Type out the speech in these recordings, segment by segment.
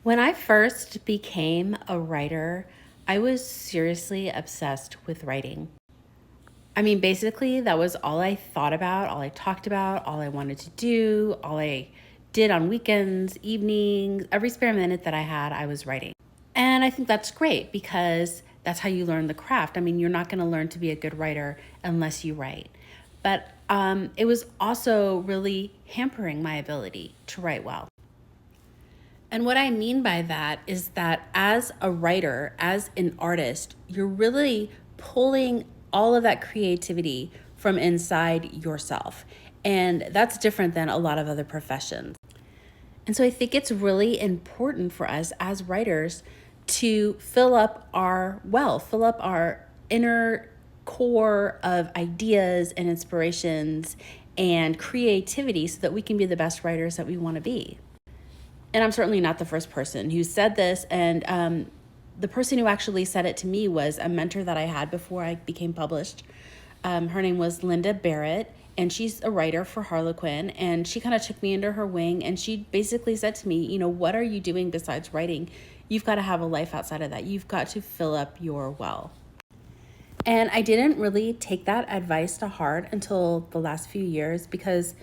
When I first became a writer, I was seriously obsessed with writing. I mean, basically, that was all I thought about, all I talked about, all I wanted to do, all I did on weekends, evenings, every spare minute that I had, I was writing. And I think that's great because that's how you learn the craft. I mean, you're not going to learn to be a good writer unless you write. But it was also really hampering my ability to write well. And what I mean by that is that as a writer, as an artist, you're really pulling all of that creativity from inside yourself. And that's different than a lot of other professions. And so I think it's really important for us as writers to fill up our well, fill up our inner core of ideas and inspirations and creativity so that we can be the best writers that we want to be. And I'm certainly not the first person who said this. And the person who actually said it to me was a mentor that I had before I became published. Her name was Linda Barrett, and she's a writer for Harlequin. And she kind of took me under her wing, and she basically said to me, you know, what are you doing besides writing? You've got to have a life outside of that. You've got to fill up your well. And I didn't really take that advice to heart until the last few years because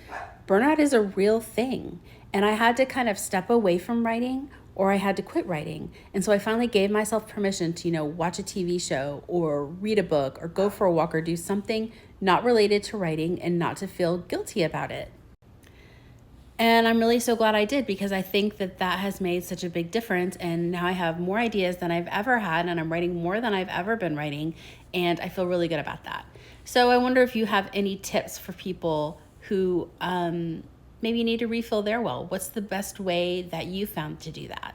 burnout is a real thing. And I had to kind of step away from writing or I had to quit writing. And so I finally gave myself permission to, watch a TV show or read a book or go for a walk or do something not related to writing and not to feel guilty about it. And I'm really so glad I did because I think that that has made such a big difference. And now I have more ideas than I've ever had, and I'm writing more than I've ever been writing. And I feel really good about that. So I wonder if you have any tips for people who maybe need to refill their well. What's the best way that you found to do that?